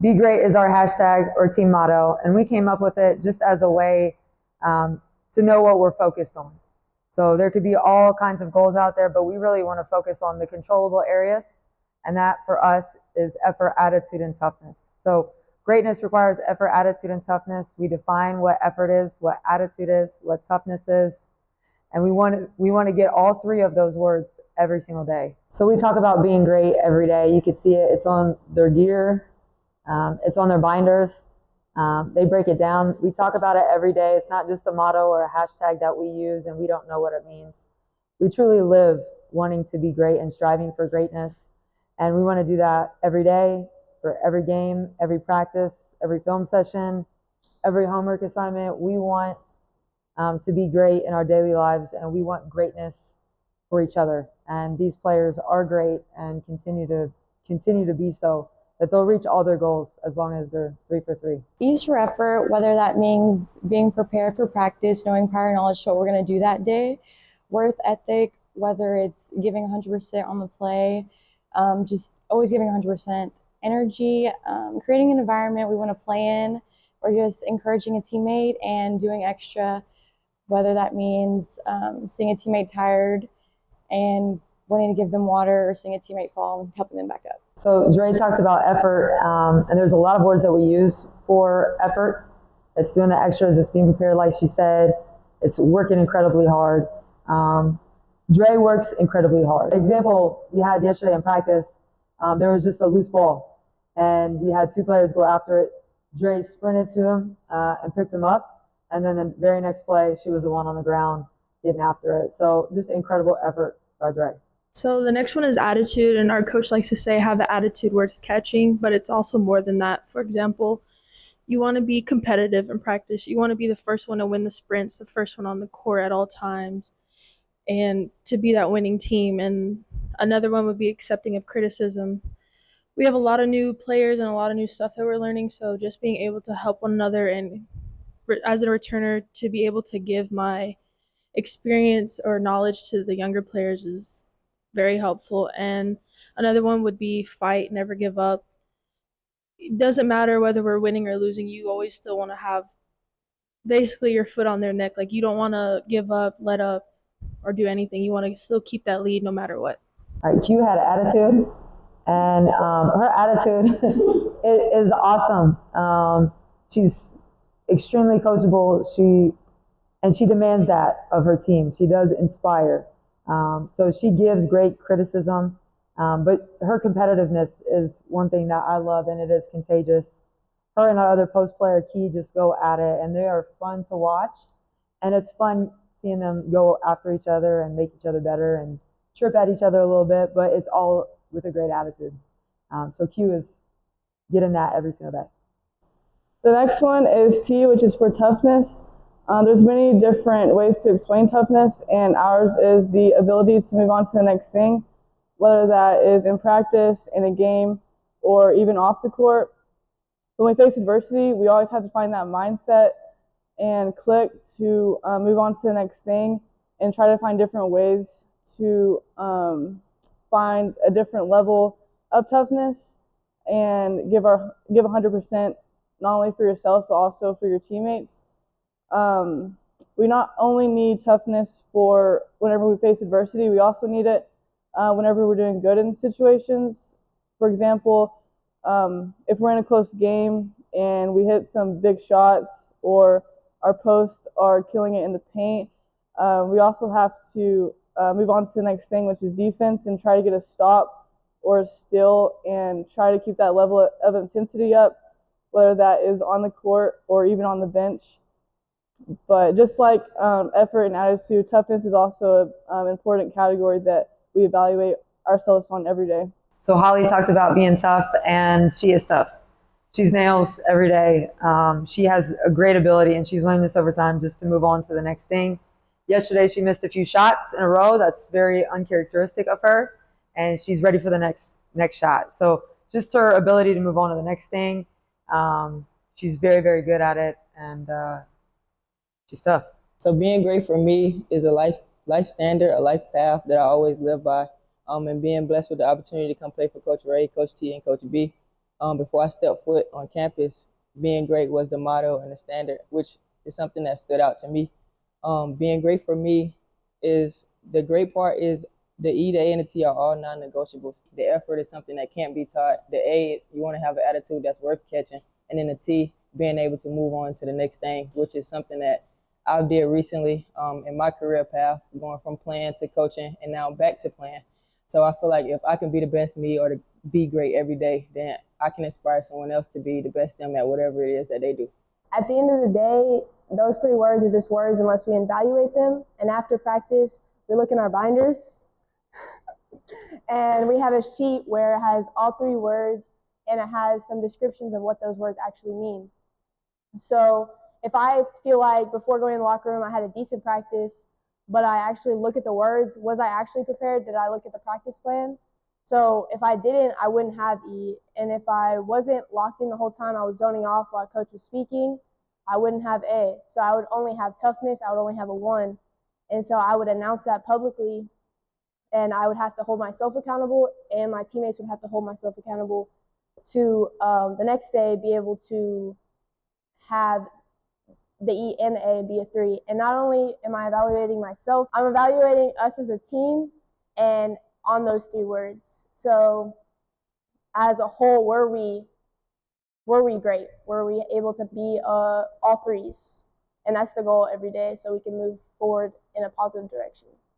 Be great is our hashtag or team motto, and we came up with it just as a way to know what we're focused on. So there could be all kinds of goals out there, but we really want to focus on the controllable areas, and that for us is effort, attitude, and toughness. So greatness requires effort, attitude, and toughness. We define what effort is, what attitude is, what toughness is, and we want to get all three of those words every single day. So we talk about being great every day. You can see it. It's on their gear. It's on their binders. They break it down. We talk about it every day. It's not just a motto or a hashtag that we use and we don't know what it means. We truly live wanting to be great and striving for greatness. And we want to do that every day, for every game, every practice, every film session, every homework assignment. We want to be great in our daily lives, and we want greatness for each other. And these players are great and continue to be so, that they'll reach all their goals as long as they're 3 for 3. E's for effort, whether that means being prepared for practice, knowing prior knowledge to what we're going to do that day. Worth ethic, whether it's giving 100% on the play, just always giving 100%. Energy, creating an environment we want to play in, or just encouraging a teammate and doing extra, whether that means seeing a teammate tired and wanting to give them water, or seeing a teammate fall and helping them back up. So Dre talked about effort, and there's a lot of words that we use for effort. It's doing the extras, it's being prepared like she said, it's working incredibly hard. Dre works incredibly hard. Example we had yesterday in practice, there was just a loose ball, and we had 2 players go after it. Dre sprinted to him and picked him up, and then the very next play, she was the one on the ground getting after it. So just incredible effort by Dre. So the next one is attitude, and our coach likes to say have the attitude worth catching, but it's also more than that. For example, you want to be competitive in practice. You want to be the first one to win the sprints, the first one on the court at all times, and to be that winning team. And another one would be accepting of criticism. We have a lot of new players and a lot of new stuff that we're learning, so just being able to help one another, and as a returner, to be able to give my experience or knowledge to the younger players is very helpful. And another one would be fight, never give up. It doesn't matter whether we're winning or losing, you always still want to have basically your foot on their neck. Like, you don't want to give up, let up, or do anything. You want to still keep that lead no matter what. All right, Q had an attitude, and her attitude is awesome. She's extremely coachable. She demands that of her team. She does inspire. So she gives great criticism, but her competitiveness is one thing that I love, and it is contagious. Her and our other post player, Key, just go at it, and they are fun to watch. And it's fun seeing them go after each other and make each other better and chirp at each other a little bit, but it's all with a great attitude. So Q is getting that every single day. The next one is T, which is for toughness. There's many different ways to explain toughness, and ours is the ability to move on to the next thing, whether that is in practice, in a game, or even off the court. When we face adversity, we always have to find that mindset and click to move on to the next thing, and try to find different ways to find a different level of toughness and give 100%, not only for yourself but also for your teammates. We not only need toughness for whenever we face adversity, we also need it whenever we're doing good in situations. For example, if we're in a close game and we hit some big shots, or our posts are killing it in the paint, we also have to move on to the next thing, which is defense, and try to get a stop or a steal and try to keep that level of intensity up, whether that is on the court or even on the bench. But just like effort and attitude, toughness is also an important category that we evaluate ourselves on every day. So Holly talked about being tough, and she is tough. She's nails every day. She has a great ability, and she's learned this over time, just to move on to the next thing. Yesterday, she missed a few shots in a row. That's very uncharacteristic of her, and she's ready for the next shot. So just her ability to move on to the next thing, she's very, very good at it, and she's tough. So being great for me is a life standard, a life path that I always live by. And being blessed with the opportunity to come play for Coach Ray, Coach T, and Coach B. Before I stepped foot on campus, being great was the motto and the standard, which is something that stood out to me. Being great for me is the great part is the E, the A, and the T are all non-negotiables. The effort is something that can't be taught. The A is you want to have an attitude that's worth catching, and then the T, being able to move on to the next thing, which is something that I did recently in my career path, going from playing to coaching and now back to playing. So I feel like if I can be the best me or to be great every day, then I can inspire someone else to be the best them at whatever it is that they do. At the end of the day, those 3 words are just words unless we evaluate them. And after practice, we look in our binders and we have a sheet where it has all 3 words and it has some descriptions of what those words actually mean. So if I feel like before going in the locker room I had a decent practice, but I actually look at the words, was I actually prepared? Did I look at the practice plan? So if I didn't, I wouldn't have E. And if I wasn't locked in the whole time, I was zoning off while coach was speaking, I wouldn't have A. So I would only have toughness, I would only have a 1. And so I would announce that publicly, and I would have to hold myself accountable, and my teammates would have to hold myself accountable to the next day be able to have the E and the A be a 3. And not only am I evaluating myself, I'm evaluating us as a team and on those 3 words. So as a whole, were we great? Were we able to be all 3s? And that's the goal every day, so we can move forward in a positive direction.